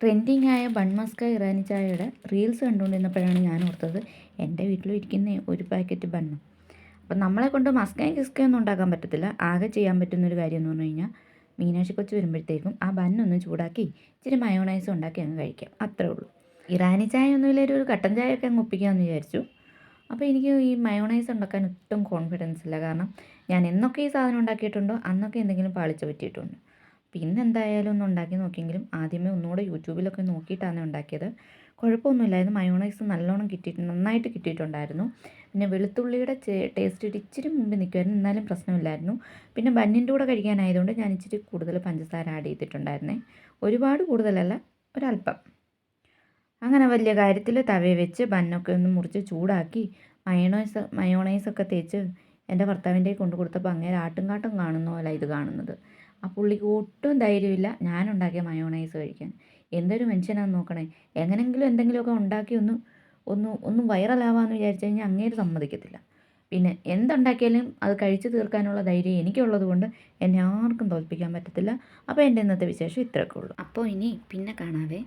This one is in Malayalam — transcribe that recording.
ട്രെൻഡിങ് ആയ ബൺ മസ്ക ഇറാനി ചായയുടെ റീൽസ് കണ്ടുകൊണ്ടിരുന്നപ്പോഴാണ് ഞാൻ ഓർത്തത് എൻ്റെ വീട്ടിലും ഇരിക്കുന്ന ഒരു പാക്കറ്റ് ബണ്ണ്. അപ്പം നമ്മളെ കൊണ്ട് മസ്കയും കിസ്കയും ഒന്നും ഉണ്ടാക്കാൻ പറ്റത്തില്ല. ആകെ ചെയ്യാൻ പറ്റുന്നൊരു കാര്യം എന്ന് പറഞ്ഞു കഴിഞ്ഞാൽ മീനാക്ഷി കൊച്ച് വരുമ്പോഴത്തേക്കും ആ ബന്നൊന്ന് ചൂടാക്കി ഇച്ചിരി മയോണൈസ് ഉണ്ടാക്കി അങ്ങ് കഴിക്കാം, അത്രേ ഉള്ളൂ. ഇറാനി ചായ ഒന്നുമില്ല, ഒരു കട്ടൻ ചായയൊക്കെ അങ്ങ് ഒപ്പിക്കാമെന്ന് വിചാരിച്ചു. അപ്പോൾ എനിക്ക് ഈ മയോണൈസ് ഉണ്ടാക്കാൻ ഒട്ടും കോൺഫിഡൻസ് ഇല്ല. കാരണം ഞാൻ എന്നൊക്കെ ഈ സാധനം ഉണ്ടാക്കിയിട്ടുണ്ടോ അന്നൊക്കെ എന്തെങ്കിലും പാളിച്ച പറ്റിയിട്ടുണ്ട്. പിന്നെ എന്തായാലും ഒന്ന് ഉണ്ടാക്കി നോക്കിയെങ്കിലും ആദ്യമേ ഒന്നുകൂടെ യൂട്യൂബിലൊക്കെ നോക്കിയിട്ടാണ് ഉണ്ടാക്കിയത്. കുഴപ്പമൊന്നുമില്ലായിരുന്നു. മയോണൈസ് നല്ലോണം നന്നായിട്ട് കിട്ടിയിട്ടുണ്ടായിരുന്നു. പിന്നെ വെളുത്തുള്ളിയുടെ ടേസ്റ്റ് ഇച്ചിരി മുമ്പ് നിൽക്കുമായിരുന്നു, എന്നാലും പ്രശ്നമില്ലായിരുന്നു. പിന്നെ ബന്നിൻ്റെ കൂടെ കഴിക്കാനായതുകൊണ്ട് ഞാൻ ഇച്ചിരി കൂടുതൽ പഞ്ചസാര ആഡ് ചെയ്തിട്ടുണ്ടായിരുന്നേ. ഒരുപാട് കൂടുതലല്ല, ഒരല്പം. അങ്ങനെ വലിയ കാര്യത്തിൽ തവയെ വെച്ച് ബന്നൊക്കെ ഒന്ന് മുറിച്ച് ചൂടാക്കി മയോണൈസൊക്കെ തേച്ച് എൻ്റെ ഭർത്താവിൻ്റെ കൊണ്ട് കൊടുത്തപ്പോൾ അങ്ങേരെ ആട്ടുംകാട്ടം കാണുന്ന പോലെ ഇത് കാണുന്നത്. ആ പുള്ളിക്ക് ഒട്ടും ധൈര്യമില്ല ഞാനുണ്ടാക്കിയ മയോണൈസ് കഴിക്കാൻ. എന്തൊരു മനുഷ്യനാണെന്ന് നോക്കണേ. എങ്ങനെയെങ്കിലും എന്തെങ്കിലുമൊക്കെ ഉണ്ടാക്കി ഒന്ന് വൈറലാവാമെന്ന് വിചാരിച്ചു കഴിഞ്ഞാൽ അങ്ങേര് സമ്മതിക്കത്തില്ല. പിന്നെ എന്തുണ്ടാക്കിയാലും അത് കഴിച്ചു തീർക്കാനുള്ള ധൈര്യം എനിക്കുള്ളത് കൊണ്ട് എന്നെ ആർക്കും തോൽപ്പിക്കാൻ പറ്റത്തില്ല. അപ്പോൾ എൻ്റെ ഇന്നത്തെ വിശേഷം ഇത്രയൊക്കെ ഉള്ളൂ. അപ്പോൾ ഇനി പിന്നെ കാണാവേ.